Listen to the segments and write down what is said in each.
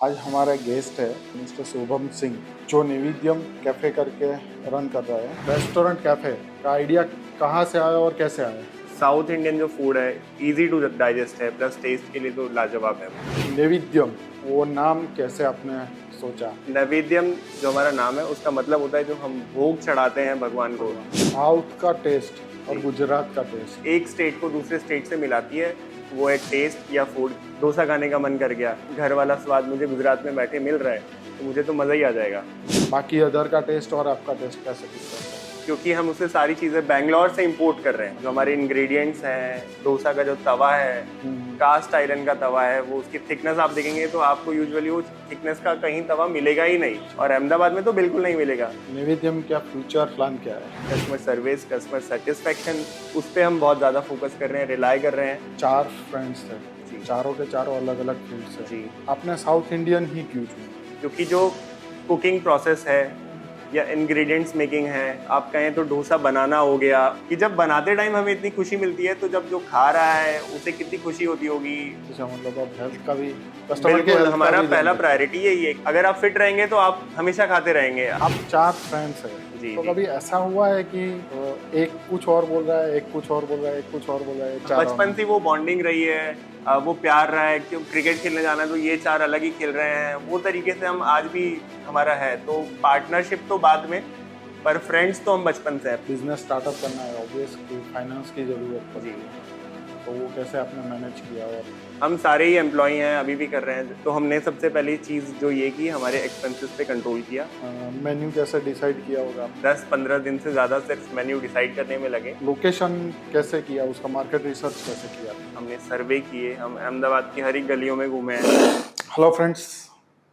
आज हमारा गेस्ट है मिस्टर शुभम सिंह, जो निवेद्यम कैफे करके रन कर रहा है। रेस्टोरेंट कैफे का आइडिया कहाँ से आया और कैसे आया? साउथ इंडियन जो फूड है इजी टू डाइजेस्ट है, प्लस टेस्ट के लिए तो लाजवाब है। निवेद्यम, वो नाम कैसे आपने सोचा? नैवेद्यम जो हमारा नाम है उसका मतलब होता है जो हम भोग चढ़ाते हैं भगवान को। साउथ का टेस्ट और गुजरात का टेस्ट एक स्टेट को दूसरे स्टेट से मिलाती है, वो एक टेस्ट या फूड। डोसा खाने का मन कर गया, घर वाला स्वाद मुझे गुजरात में बैठे मिल रहा है तो मुझे तो मज़ा ही आ जाएगा। बाकी अदर का टेस्ट और आपका टेस्ट कैसे दिखता है? क्योंकि हम उससे सारी चीज़ें बेंगलोर से इंपोर्ट कर रहे हैं। जो हमारे इंग्रेडिएंट्स हैं, डोसा का जो तवा है, कास्ट आयरन का तवा है, वो उसकी थिकनेस आप देखेंगे तो आपको यूजुअली वो थिकनेस का कहीं तवा मिलेगा ही नहीं, और अहमदाबाद में तो बिल्कुल नहीं मिलेगा। निवेद्यम क्या फ्यूचर प्लान क्या है? कस्टमर सर्विस, कस्टमर सेटिस्फेक्शन, उस पर हम बहुत ज़्यादा फोकस कर रहे हैं, रिलाई कर रहे हैं। 4 फ्रेंड्स थे, जी। चारों के चारों अलग अलग फील्ड से। जी। आपने साउथ इंडियन ही क्यों चुना? क्योंकि जो कुकिंग प्रोसेस है या इंग्रेडिएंट्स मेकिंग है, आप कहें तो डोसा बनाना हो गया, कि जब बनाते टाइम हमें इतनी खुशी मिलती है तो जब जो खा रहा है उसे कितनी खुशी होती होगी। अच्छा, मतलब अब हेल्थ का भी, कस्टमर के बिल्कुल, हेल्थ हमारा का भी पहला ध्यान प्रायोरिटी यही है। अगर आप फिट रहेंगे तो आप हमेशा खाते रहेंगे। रखें। आप 4 फ्रेंड्स हैं, जी, तो जी। कभी ऐसा हुआ है कि एक कुछ और बोल रहा है, एक कुछ और बोल रहा है, एक कुछ और बोल रहा है, चारों बचपन से वो बॉन्डिंग रही है, वो प्यार रहा है कि क्रिकेट खेलने जाना है तो ये 4 अलग ही खेल रहे हैं, वो तरीके से हम आज भी हमारा है। तो पार्टनरशिप तो बाद में, पर फ्रेंड्स तो हम बचपन से हैं। बिजनेस स्टार्टअप करना है, ऑब्वियस फाइनेंस की जरूरत पड़ती जी। है, तो वो कैसे आपने मैनेज किया? और हम सारे ही एम्प्लॉय हैं, अभी भी कर रहे हैं। तो हमने सबसे पहली चीज़ जो ये की, हमारे एक्सपेंसेस पे कंट्रोल किया। मेन्यू कैसे डिसाइड किया होगा? 10-15 दिन से ज़्यादा सिर्फ मेन्यू डिसाइड करने में लगे। लोकेशन कैसे किया, उसका मार्केट रिसर्च कैसे किया? हमने सर्वे किए, हम अहमदाबाद की हर एक गलियों में घूमे हैं। हेलो फ्रेंड्स,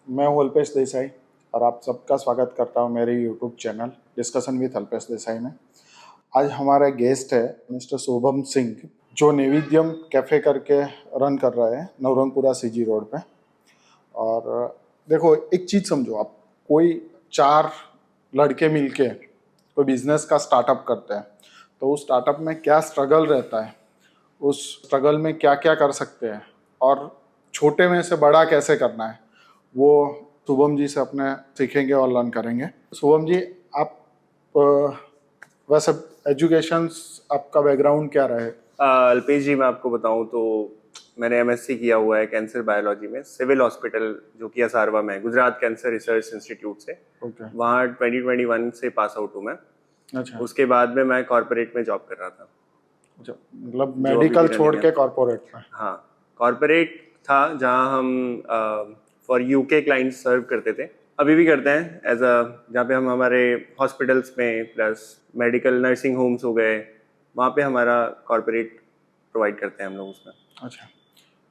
मैं हूँ अल्पेश देसाई और आप सबका स्वागत करता हूँ मेरे YouTube channel discussion with Alpesh Desai में। आज हमारा गेस्ट है मिस्टर शुभम सिंह, जो निवेद्यम कैफ़े करके रन कर रहा है नवरंगपुरा सीजी रोड पे। और देखो, एक चीज़ समझो, आप कोई 4 लड़के मिलके कोई बिजनेस का स्टार्टअप करते हैं तो उस स्टार्टअप में क्या स्ट्रगल रहता है, उस स्ट्रगल में क्या क्या कर सकते हैं और छोटे में से बड़ा कैसे करना है, वो शुभम जी से अपने सीखेंगे और लर्न करेंगे। शुभम जी, आप वैसे एजुकेशन, आपका बैकग्राउंड क्या रहे? अल्पेश जी, मैं आपको बताऊं तो मैंने एमएससी किया हुआ है कैंसर बायोलॉजी में, सिविल हॉस्पिटल जो कि असारवा में है, गुजरात कैंसर रिसर्च इंस्टीट्यूट से। ओके। वहाँ 2021 से पास आउट हूँ मैं। अच्छा। उसके बाद में मैं कॉर्पोरेट में जॉब कर रहा था। अच्छा, मतलब जो अभी मेडिकल भी छोड़ रनिंग के है। कॉर्पोरेट में? हाँ, कॉर्पोरेट था जहाँ हम फॉर यूके क्लाइंट्स सर्व करते थे, अभी भी करते हैं एज अ, जहाँ पे हम हमारे हॉस्पिटल्स में प्लस मेडिकल नर्सिंग होम्स हो गए, वहाँ पे हमारा कॉर्पोरेट प्रोवाइड करते हैं हम लोग उसमें। अच्छा,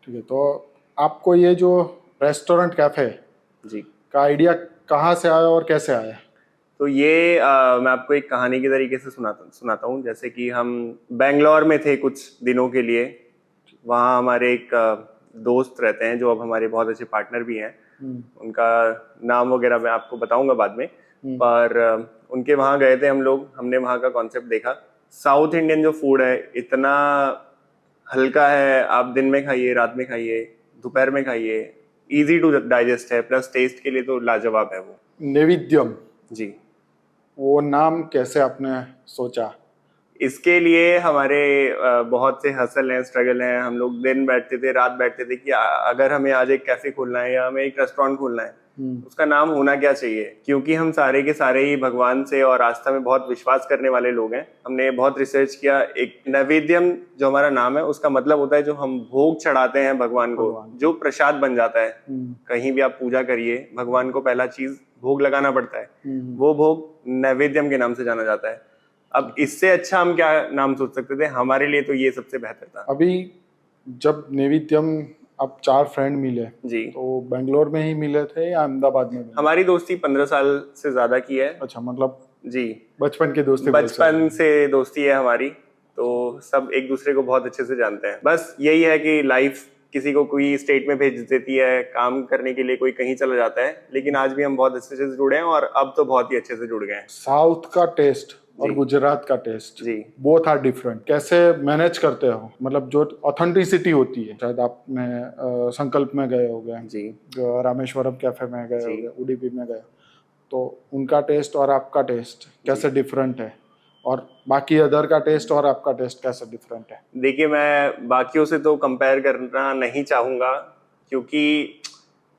ठीक है। तो आपको ये जो रेस्टोरेंट कैफे जी। का आइडिया कहाँ से आया और कैसे आया? तो ये मैं आपको एक कहानी के तरीके से सुनाता हूँ। जैसे कि हम बेंगलोर में थे कुछ दिनों के लिए, वहाँ हमारे एक दोस्त रहते हैं जो अब हमारे बहुत अच्छे पार्टनर भी हैं। उनका नाम वगैरह मैं आपको बताऊंगा बाद में, पर उनके वहाँ गए थे हम लोग। हमने वहाँ का कॉन्सेप्ट देखा। साउथ इंडियन जो फूड है इतना हल्का है, आप दिन में खाइए, रात में खाइए, दोपहर में खाइए, इजी टू डाइजेस्ट है, प्लस टेस्ट के लिए तो लाजवाब है वो। निवेद्यम, जी। वो नाम कैसे आपने सोचा? इसके लिए हमारे बहुत से हसल हैं, स्ट्रगल हैं। हम लोग दिन बैठते थे, रात बैठते थे कि अगर हमें आज एक कैफे खोलना है या हमें एक रेस्टोरेंट खोलना है, उसका नाम होना क्या चाहिए। क्योंकि हम सारे के सारे ही भगवान से और आस्था में बहुत विश्वास करने वाले लोग हैं। हमने बहुत रिसर्च किया। एक नैवेद्यम जो हमारा नाम है उसका मतलब होता है जो हम भोग चढ़ाते हैं भगवान को, जो प्रसाद बन जाता है। कहीं भी आप पूजा करिए, भगवान को पहला चीज भोग लगाना पड़ता है, वो भोग नैवेद्यम के नाम से जाना जाता है। अब इससे अच्छा हम क्या नाम सोच सकते थे? हमारे लिए तो ये सबसे बेहतर था। अभी जब निवेद्यम आप 4 फ्रेंड मिले, जी। तो बेंगलोर में ही मिले थे या अहमदाबाद में मिले? हमारी दोस्ती 15 साल से ज्यादा की है। अच्छा, मतलब जी, बचपन की दोस्ती बोल सकते बचपन हैं। से दोस्ती है हमारी, तो सब एक दूसरे को बहुत अच्छे से जानते हैं। बस यही है कि लाइफ किसी को कोई स्टेट में भेज देती है काम करने के लिए, कोई कहीं चला जाता है, लेकिन आज भी हम बहुत अच्छे से जुड़े हैं और अब तो बहुत ही अच्छे से जुड़ गए हैं। साउथ का टेस्ट और जी। गुजरात का taste, ji. Both are different. कैसे मैनेज करते हो? मतलब जो ऑथेंटिसिटी होती है, शायद आपने संकल्प में गए हो गए, जी। रामेश्वरम कैफे में गए जी। हो गए, उडुपी में गए, तो उनका टेस्ट और आपका टेस्ट कैसे डिफरेंट है, और बाकी अदर का टेस्ट और आपका टेस्ट कैसे डिफरेंट है? देखिए, मैं बाकियों से तो कंपेयर करना नहीं चाहूँगा, क्योंकि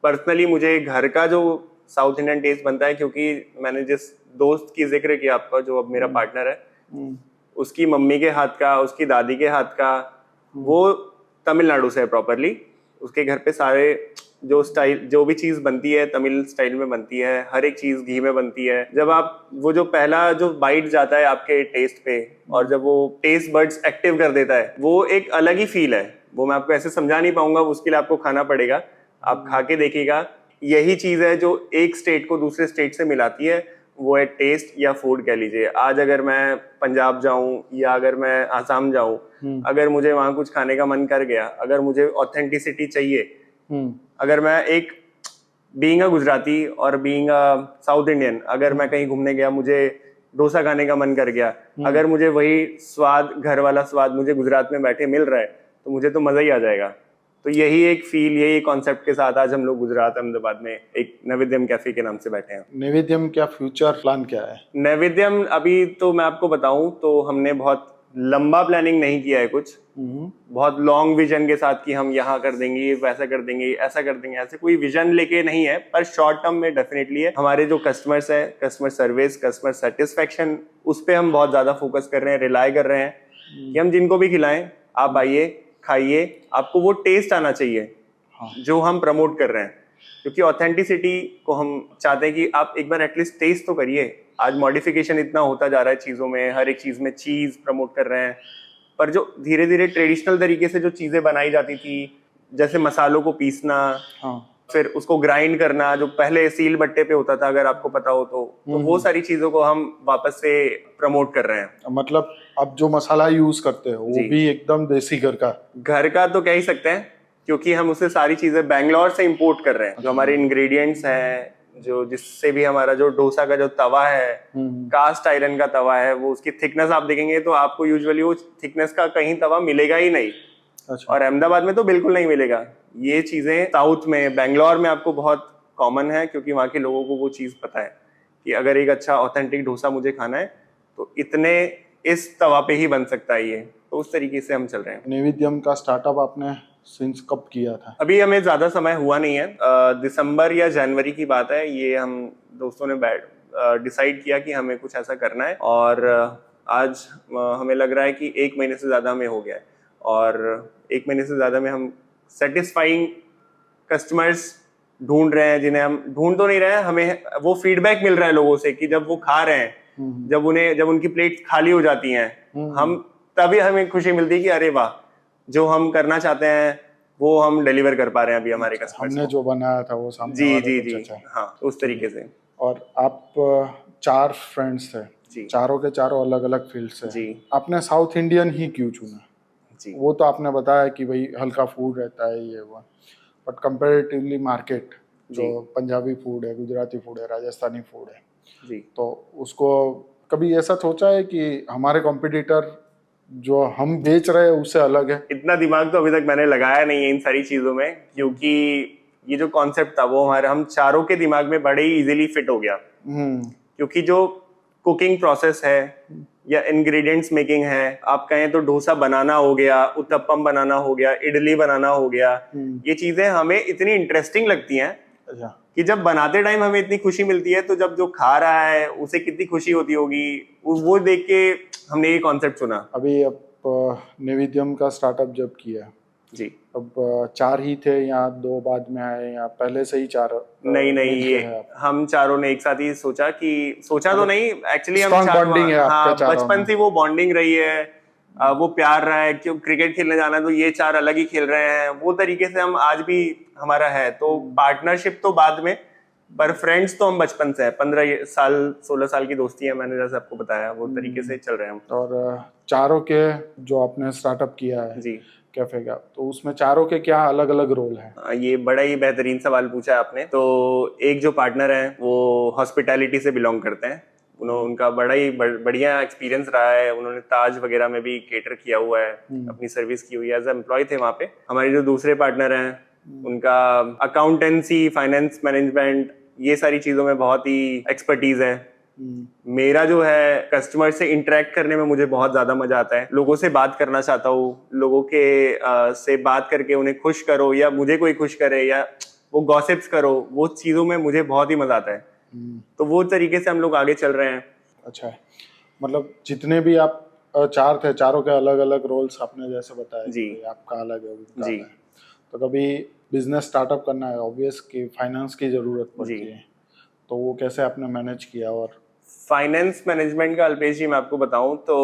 पर्सनली मुझे घर का जो साउथ इंडियन टेस्ट बनता है, क्योंकि मैंने जिस दोस्त की जिक्र किया आपका, जो अब मेरा पार्टनर है, उसकी मम्मी के हाथ का, उसकी दादी के हाथ का, वो तमिलनाडु से है प्रॉपरली। उसके घर पे सारे जो स्टाइल, जो भी चीज बनती है तमिल स्टाइल में बनती है, हर एक चीज घी में बनती है। जब आप वो जो पहला जो बाइट जाता है आपके टेस्ट पे, और जब वो टेस्ट बड्स एक्टिव कर देता है, वो एक अलग ही फील है। वो मैं आपको ऐसे समझा नहीं पाऊंगा, उसके लिए आपको खाना पड़ेगा, आप खा के देखिएगा। यही चीज है जो एक स्टेट को दूसरे स्टेट से मिलाती है, वो है टेस्ट या फूड कह लीजिए। आज अगर मैं पंजाब जाऊं या अगर मैं आसाम जाऊं, अगर मुझे वहां कुछ खाने का मन कर गया, अगर मुझे ऑथेंटिसिटी चाहिए, अगर मैं एक बीइंग अ गुजराती और बीइंग अ साउथ इंडियन, अगर मैं कहीं घूमने गया, मुझे डोसा खाने का मन कर गया, अगर मुझे वही स्वाद, घर वाला स्वाद मुझे गुजरात में बैठे मिल रहा है, तो मुझे तो मजा ही आ जाएगा। तो यही एक फील, यही कॉन्सेप्ट के साथ आज हम लोग गुजरात अहमदाबाद में एक नैवेद्यम कैफे के नाम से बैठे हैं। नैवेद्यम क्या फ्यूचर प्लान क्या है? नैवेद्यम अभी तो मैं आपको बताऊं तो हमने बहुत लंबा प्लानिंग नहीं किया है कुछ, बहुत लॉन्ग विजन के साथ कि हम यहाँ कर देंगे, वैसा कर देंगे, ऐसा कर देंगे, ऐसे कोई विजन लेके नहीं है। पर शॉर्ट टर्म में डेफिनेटली है। हमारे जो कस्टमर्स है, कस्टमर सर्विस, कस्टमर सेटिस्फेक्शन, उस पर हम बहुत ज्यादा फोकस कर रहे हैं, रिलाई कर रहे हैं कि हम जिनको भी खिलाएं, आप आइए, खाइए, आपको वो टेस्ट आना चाहिए जो हम प्रमोट कर रहे हैं। क्योंकि ऑथेंटिसिटी को हम चाहते हैं कि आप एक बार एटलीस्ट टेस्ट तो करिए। आज मॉडिफिकेशन इतना होता जा रहा है चीजों में, हर एक चीज में चीज प्रमोट कर रहे हैं, पर जो धीरे धीरे ट्रेडिशनल तरीके से जो चीजें बनाई जाती थी, जैसे मसालों को पीसना, फिर उसको ग्राइंड करना, जो पहले सील बट्टे पे होता था, अगर आपको पता हो तो वो सारी चीजों को हम वापस से प्रमोट कर रहे हैं। मतलब अब जो मसाला यूज करते हो वो भी एकदम देसी घर का तो कह ही सकते हैं, क्योंकि हम उससे सारी चीजें बैंगलोर से इंपोर्ट कर रहे हैं। जो हमारे इंग्रेडिएंट्स हैं, जो जिससे भी हमारा जो डोसा का जो तवा है, कास्ट आयरन का तवा है, वो उसकी थिकनेस आप देखेंगे तो आपको यूजुअली वो थिकनेस का कहीं तवा मिलेगा ही नहीं। और अहमदाबाद में तो बिल्कुल नहीं मिलेगा। ये चीजें साउथ में, बैंगलोर में आपको बहुत कॉमन है, क्योंकि वहाँ के लोगों को वो चीज पता है कि अगर एक अच्छा ऑथेंटिक डोसा मुझे खाना है तो इतने इस तवा पे ही बन सकता है ये। तो उस तरीके से हम चल रहे हैं। नैवेद्यम का स्टार्टअप आपने सिंस कब किया था? अभी हमें ज्यादा समय हुआ नहीं है, दिसंबर या जनवरी की बात है। ये हम दोस्तों ने डिसाइड किया कि हमें कुछ ऐसा करना है, और आज हमें लग रहा है कि 1 महीने से ज्यादा हमें हो गया है, और 1 महीने से ज्यादा में हम सेटिस्फाइंग कस्टमर्स ढूंढ रहे हैं, जिन्हें हम ढूंढ तो नहीं रहे हैं, हमें वो फीडबैक मिल रहा है लोगों से कि जब वो खा रहे हैं, जब उनकी प्लेट खाली हो जाती हैं, हम तभी हमें खुशी मिलती है कि अरे वाह, जो हम करना चाहते हैं वो हम डिलीवर कर पा रहे हैं अभी हमारे कस्टमर्स हमने को। जो बनाया था वो सामने जी वाले जी को जी, जचा है। हाँ, उस तरीके से। और आप 4 फ्रेंड्स थे जी। चारों के चारों अलग अलग फील्ड से। जी। आपने साउथ इंडियन ही क्यों चुना? जी। वो तो आपने बताया कि भाई हल्का फूड रहता है ये वो, बट कंपैरेटिवली मार्केट जो पंजाबी फूड है, गुजराती फूड है, राजस्थानी फूड है, जी, तो उसको कभी ऐसा सोचा है कि हमारे कॉम्पिटिटर जो हम बेच रहे हैं उससे अलग है? इतना दिमाग तो अभी तक मैंने लगाया नहीं है इन सारी चीजों में, क्योंकि ये जो कॉन्सेप्ट था वो हम चारों के दिमाग में बड़े ही इजीली फिट हो गया। क्योंकि जो कुकिंग प्रोसेस है या इंग्रेडिएंट्स मेकिंग है, आप कहें तो डोसा बनाना हो गया, उत्तपम बनाना हो गया, इडली बनाना हो गया, ये चीजें हमें इतनी इंटरेस्टिंग लगती हैं कि जब बनाते टाइम हमें इतनी खुशी मिलती है, तो जब जो खा रहा है उसे कितनी खुशी होती होगी, वो देख के हमने ये कॉन्सेप्ट चुना। अभी अब नैवेद्यम का स्टार्टअप जब किया जी, अब 4 ही थे या 2 बाद में आए या पहले से ही 4? नहीं, ये हम चारों ने एक साथ ही सोचा तो नहीं, एक्चुअली हम चारों, हाँ, बचपन से वो बॉन्डिंग रही है, वो प्यार रहा है। क्यों क्रिकेट खेलने जाना है तो ये 4 अलग ही खेल रहे हैं, वो तरीके से हम आज भी हमारा है। तो पार्टनरशिप तो बाद में, पर फ्रेंड्स तो हम बचपन से है। 15 साल 16 साल की दोस्ती है, मैंने जैसे आपको बताया, वो तरीके से चल रहे हैं हम। और चारों के जो आपने स्टार्टअप किया है जी, कैफे का, तो उसमें चारों के क्या अलग अलग रोल है? ये बड़ा ही बेहतरीन सवाल पूछा है आपने। तो एक जो पार्टनर है वो हॉस्पिटैलिटी से बिलोंग करते हैं, उनका बड़ा ही बढ़िया एक्सपीरियंस रहा है। उन्होंने ताज वगैरह में भी केटर किया हुआ है, अपनी सर्विस की हुई है, एज एम्प्लॉय थे वहाँ पे। हमारे जो दूसरे पार्टनर हैं उनका अकाउंटेंसी, फाइनेंस मैनेजमेंट, ये सारी चीजों में बहुत ही एक्सपर्टीज है। मेरा जो है कस्टमर से इंटरेक्ट करने में मुझे बहुत ज्यादा मजा आता है। लोगों से बात करना चाहता हूँ, लोगों के से बात करके उन्हें खुश करो या मुझे कोई खुश करे या वो गॉसिप्स करो, वो चीजों में मुझे बहुत ही मजा आता है। तो वो तरीके से हम लोग आगे चल रहे हैं। अच्छा है, मतलब जितने भी आप चार थे, चारों के अलग अलग रोल्स आपने जैसे बताया जी। कि आपका अलग है, उनका जी। अलग है। तो कभी बिजनेस स्टार्टअप करना है, ऑब्वियस कि फाइनेंस की जरूरत पड़ती है, तो वो कैसे आपने मैनेज किया? और फाइनेंस मैनेजमेंट का अल्पेश जी मैं आपको बताऊं तो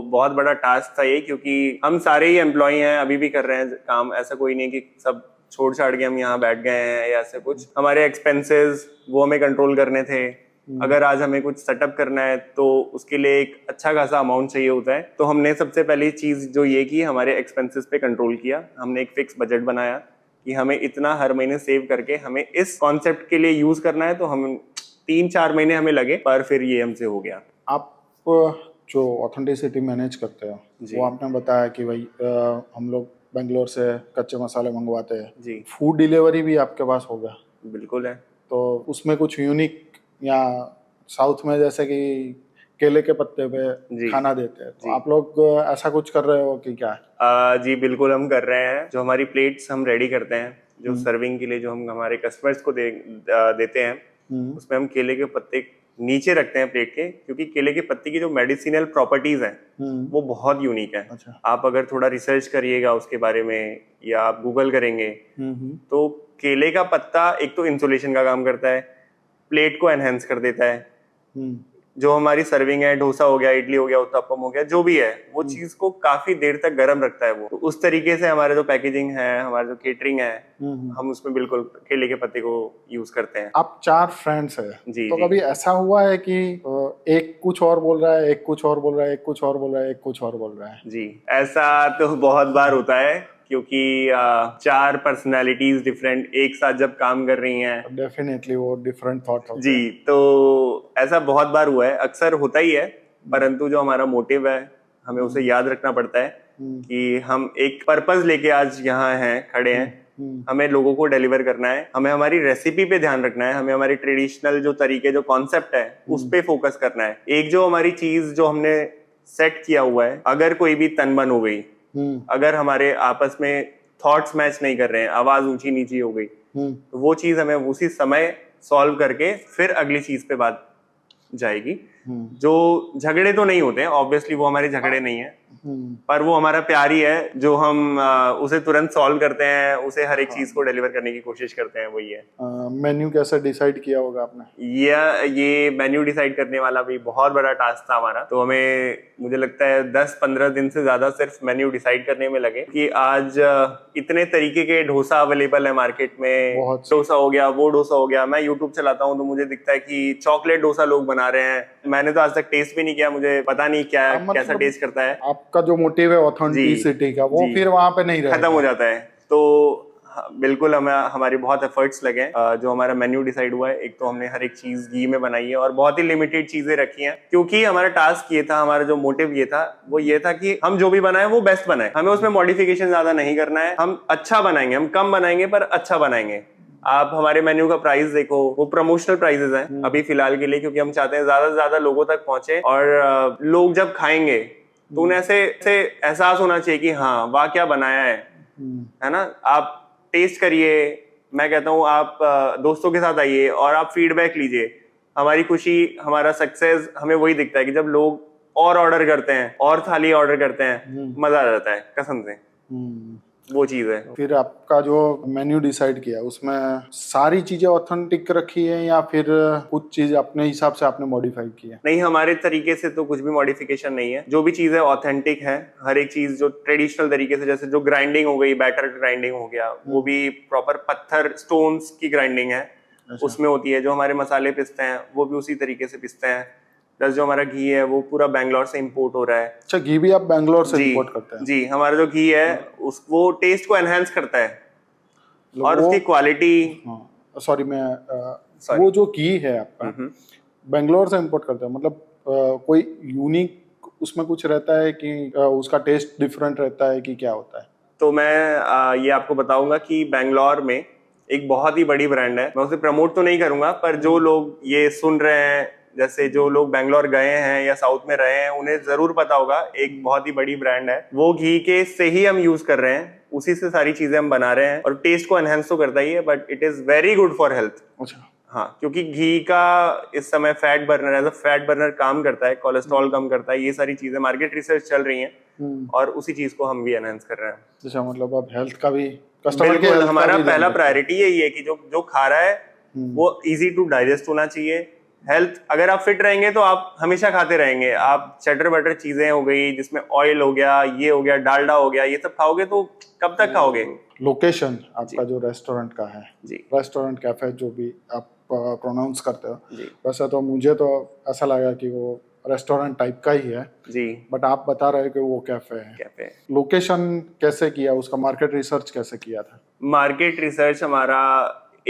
बहुत बड़ा टास्क था ये, क्योंकि हम सारे ही एम्प्लॉय हैं, अभी भी कर रहे हैं काम। ऐसा कोई नहीं कि सब छोड़ छाड़ के हम यहाँ बैठ गए हैं या ऐसा कुछ। हमारे एक्सपेंसेस वो हमें कंट्रोल करने थे। अगर आज हमें कुछ सेटअप करना है तो उसके लिए एक अच्छा खासा अमाउंट चाहिए होता है। तो हमने सबसे पहली चीज जो ये की, हमारे एक्सपेंसेस पे कंट्रोल किया। हमने एक फिक्स बजट बनाया कि हमें इतना हर महीने सेव करके हमें इस कॉन्सेप्ट के लिए यूज करना है। तो हम 3-4 महीने हमें लगे, पर फिर ये हमसे हो गया। आप जो ऑथेंटिसिटी मैनेज करते हो, वो आपने बताया कि भाई हम लोग बेंगलोर से कच्चे मसाले मंगवाते हैं जी। फूड डिलीवरी भी आपके पास होगा? बिल्कुल है। तो उसमें कुछ यूनिक, या साउथ में जैसे कि केले के पत्ते पे खाना देते हैं, तो आप लोग ऐसा कुछ कर रहे हो कि क्या? जी बिल्कुल, हम कर रहे हैं। जो हमारी प्लेट्स हम रेडी करते हैं, जो सर्विंग के लिए जो हम हमारे कस्टमर्स को देते हैं, उसमें हम केले के पत्ते नीचे रखते हैं प्लेट के, क्योंकि केले के पत्ते की जो मेडिसिनल प्रॉपर्टीज हैं वो बहुत यूनिक है। अच्छा। आप अगर थोड़ा रिसर्च करिएगा उसके बारे में या आप गूगल करेंगे तो केले का पत्ता एक तो इंसुलेशन का काम करता है, प्लेट को एनहेंस कर देता है। जो हमारी सर्विंग है, डोसा हो गया, इडली हो गया, उत्तपम हो गया, जो भी है, वो चीज को काफी देर तक गर्म रखता है वो। तो उस तरीके से हमारे जो पैकेजिंग है, हमारा जो केटरिंग है, हम उसमें बिल्कुल केले के पत्ते को यूज करते हैं। आप 4 फ्रेंड्स है, जी, तो जी। कभी ऐसा हुआ है कि एक कुछ और बोल रहा है, एक कुछ और बोल रहा है, एक कुछ और बोल रहा है, एक कुछ और बोल रहा है? जी, ऐसा तो बहुत बार होता है, क्योंकि 4 पर्सनैलिटीज डिफरेंट एक साथ जब काम कर रही हैं, डेफिनेटली वो डिफरेंट थॉट होते जी, तो ऐसा बहुत बार हुआ है। अक्सर होता ही है, परंतु जो हमारा मोटिव है हमें उसे याद रखना पड़ता है कि हम एक पर्पस लेके आज यहाँ हैं, खड़े हैं। हमें लोगों को डिलीवर करना है, हमें हमारी रेसिपी पे ध्यान रखना है, हमें हमारी ट्रेडिशनल जो तरीके, जो कॉन्सेप्ट है, उस पे फोकस करना है। एक जो हमारी चीज जो हमने सेट किया हुआ है, अगर कोई भी तनमन हो गई, अगर हमारे आपस में थॉट्स मैच नहीं कर रहे हैं, आवाज ऊंची नीची हो गई, तो वो चीज हमें उसी समय सॉल्व करके फिर अगली चीज पे बात जाएगी। जो झगड़े तो नहीं होते हैं, ऑब्वियसली वो हमारे झगड़े नहीं है, पर वो हमारा प्यार ही है जो हम उसे तुरंत सॉल्व करते हैं, उसे हर एक चीज को डिलीवर करने की कोशिश करते हैं, वही है। मेन्यू कैसे डिसाइड किया होगा आपने? ये मेन्यू डिसाइड करने वाला भी बहुत बड़ा टास्क था हमारा। तो हमें, मुझे लगता है 10-15 दिन से ज्यादा सिर्फ मेन्यू डिसाइड करने में लगे कि आज इतने तरीके के डोसा अवेलेबल है मार्केट में। डोसा हो गया, वो डोसा हो गया। मैं यूट्यूब चलाता हूँ तो मुझे दिखता है कि चॉकलेट डोसा लोग बना रहे हैं। मैंने तो आज तक टेस्ट भी नहीं किया, मुझे पता नहीं क्या कैसा टेस्ट करता है। आपका जो मोटिव है ऑथेंटिसिटी का, वो फिर वहां पे नहीं खत्म हो जाता है। तो बिल्कुल हमें, हमारी बहुत एफर्ट्स लगे। जो हमारा मेन्यू डिसाइड हुआ है, एक तो हमने हर एक चीज घी में बनाई है और बहुत ही लिमिटेड चीजें रखी हैं, क्योंकि हमारा टास्क ये था, हमारा जो मोटिव ये था, वो ये था कि हम जो भी बनाए वो बेस्ट बनाए। हमें उसमें मॉडिफिकेशन ज्यादा नहीं करना है। हम अच्छा बनाएंगे, हम कम बनाएंगे पर अच्छा बनाएंगे। आप हमारे मेन्यू का प्राइस देखो, वो प्रमोशनल प्राइसेस हैं अभी फिलहाल के लिए, क्योंकि हम चाहते हैं ज्यादा से ज्यादा लोगों तक पहुंचे और लोग जब खाएंगे तो उन्हें ऐसे एहसास होना चाहिए कि हाँ वाह क्या बनाया है ना। आप टेस्ट करिए, मैं कहता हूँ आप दोस्तों के साथ आइए और आप फीडबैक लीजिए। हमारी खुशी, हमारा सक्सेस हमें वही दिखता है कि जब लोग और ऑर्डर करते हैं और थाली ऑर्डर करते हैं, मजा आ जाता है कसम से। वो चीज है। फिर आपका जो मेन्यू डिसाइड किया, उसमें सारी चीजें ऑथेंटिक रखी है या फिर कुछ चीज अपने हिसाब से आपने मॉडिफाई की है? नहीं, हमारे तरीके से तो कुछ भी मॉडिफिकेशन नहीं है। जो भी चीज है ऑथेंटिक है। हर एक चीज जो ट्रेडिशनल तरीके से, जैसे जो ग्राइंडिंग हो गई, बैटर ग्राइंडिंग हो गया, वो भी प्रॉपर पत्थर स्टोन्स की ग्राइंडिंग है। उसमें होती है। जो हमारे मसाले पिसते हैं वो भी उसी तरीके से पिसते हैं। प्लस जो हमारा घी है वो पूरा बैंगलोर से इंपोर्ट हो रहा है। अच्छा, घी भी आप बैंगलोर से इंपोर्ट करते हैं? जी, हमारा जो घी है वो टेस्ट को एनहांस करता है और उसकी क्वालिटी। सॉरी, वो जो घी है आपका, बेंगलोर से इंपोर्ट करते हो मतलब कोई यूनिक उसमें कुछ रहता है कि उसका टेस्ट डिफरेंट रहता है कि क्या होता है? तो मैं ये आपको बताऊंगा कि बैंगलोर में एक बहुत ही बड़ी ब्रांड है। मैं उसे प्रमोट तो नहीं करूंगा, पर जो लोग ये सुन रहे हैं, जैसे जो लोग बैंगलोर गए हैं या साउथ में रहे हैं, उन्हें जरूर पता होगा। एक बहुत ही बड़ी ब्रांड है, वो घी के से ही हम यूज कर रहे हैं, उसी से सारी चीजें हम बना रहे हैं, और टेस्ट को एनहेंस तो करता ही है, but it is very good for health. अच्छा। हाँ, क्योंकि घी का इस समय fat burner as a fat burner काम करता है, कोलेस्ट्रॉल कम करता है, ये सारी चीजें मार्केट रिसर्च चल रही हैं, और उसी चीज को हम भी एनहेंस कर रहे हैं। अच्छा, मतलब अब हेल्थ का भी, कस्टमर के बिल्कुल, हेल्थ का हमारा भी ध्यान पहला रखते हैं। प्रायोरिटी यही है कि जो जो खा रहा है वो इजी टू डाइजेस्ट होना चाहिए। हेल्थ, अगर आप फिट रहेंगे तो आप हमेशा खाते रहेंगे। आप चटर बटर चीजें हो गई जिसमें ऑयल हो गया, ये हो गया, डालडा हो गया, ये सब खाओगे तो कब तक खाओगे? लोकेशन आपका जो रेस्टोरेंट का है, जी रेस्टोरेंट कैफे जो भी आप प्रोनाउंस करते हो, जी वैसे तो मुझे तो ऐसा लगा कि वो रेस्टोरेंट टाइप का ही है, जी, बट आप बता रहे हो कि वो कैफे है। कैफे। लोकेशन कैसे किया, उसका मार्केट रिसर्च कैसे किया था? मार्केट रिसर्च हमारा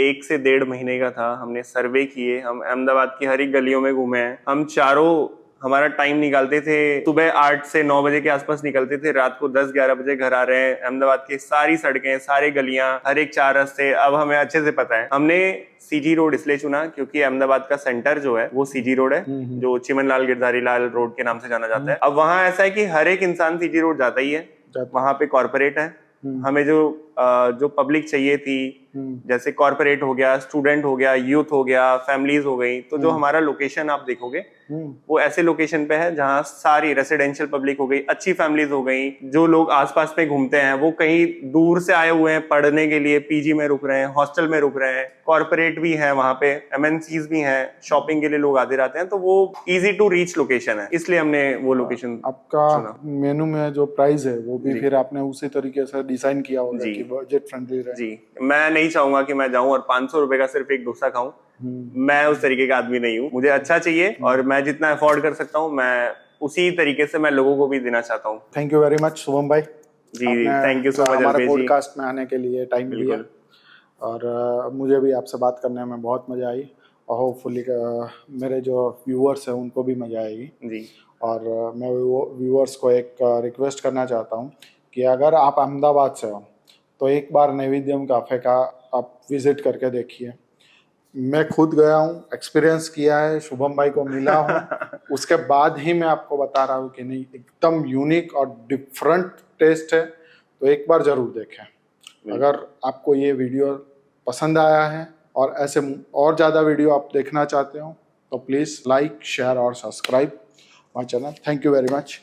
1 से 1.5 महीने का था। हमने सर्वे किए, हम अहमदाबाद की हर एक गलियों में घूमे हैं। हम चारों हमारा टाइम निकालते थे, सुबह 8 से 9 बजे के आसपास निकलते थे, रात को 10-11 बजे घर आ रहे हैं। अहमदाबाद की सारी सड़कें, सारी गलियां, हर एक 4 रास्ते अब हमें अच्छे से पता है। हमने सीजी रोड इसलिए चुना क्योंकि अहमदाबाद का सेंटर जो है वो सीजी रोड है, जो चिमनलाल गिरधारी लाल रोड के नाम से जाना जाता है। अब वहां ऐसा है कि हर एक इंसान सीजी रोड जाता ही है, वहां पे कॉर्पोरेट है। हमें जो पब्लिक चाहिए थी, जैसे कॉर्पोरेट हो गया, स्टूडेंट हो गया, यूथ हो गया, फैमिलीज हो गई, तो जो हमारा लोकेशन आप देखोगे वो ऐसे लोकेशन पे है जहाँ सारी रेसिडेंशियल पब्लिक हो गई, अच्छी फैमिलीज हो गई, जो लोग आसपास में घूमते हैं वो कहीं दूर से आए हुए हैं पढ़ने के लिए, पीजी में रुक रहे हैं, हॉस्टल में रुक रहे हैं, कॉर्पोरेट भी है वहां पे, एमएनसीज भी हैं, शॉपिंग के लिए लोग आते रहते हैं, तो वो इजी टू रीच लोकेशन है, इसलिए हमने वो लोकेशन आपका चुना। मेनू में जो प्राइस है वो भी जी फिर आपने उसी तरीके से डिजाइन किया होगा जी कि बजट फ्रेंडली रहे। जी, मैं नहीं चाहूंगा कि मैं जाऊं और 500 रुपए का सिर्फ एक डोसा खाऊं। मैं उस तरीके का आदमी नहीं हूँ, मुझे अच्छा चाहिए, और मैं जितना अफोर्ड कर सकता हूँ मैं उसी तरीके से मैं लोगों को भी देना चाहता हूँ। Thank you very much Shubham भाई, जी, आपने थैंक यू सो मच हमारे अल्पेश जी। पॉडकास्ट में आने के लिए टाइम दिया, बिल्कुल। और मुझे भी आपसे बात करने में बहुत मज़ा आई, और होपफुली मेरे जो व्यूअर्स हैं उनको भी मज़ा आएगी। जी और मैं व्यूअर्स को एक रिक्वेस्ट करना चाहता हूँ कि अगर आप अहमदाबाद से हो तो एक बार नैवेद्यम कैफ़े का आप विज़िट करके देखिए। मैं खुद गया हूँ, एक्सपीरियंस किया है, शुभम भाई को मिला हूँ, उसके बाद ही मैं आपको बता रहा हूँ कि नहीं, एकदम यूनिक और डिफरेंट टेस्ट है, तो एक बार ज़रूर देखें। अगर आपको ये वीडियो पसंद आया है और ऐसे और ज़्यादा वीडियो आप देखना चाहते हो तो प्लीज़ लाइक, शेयर और subscribe my channel. Thank you very much.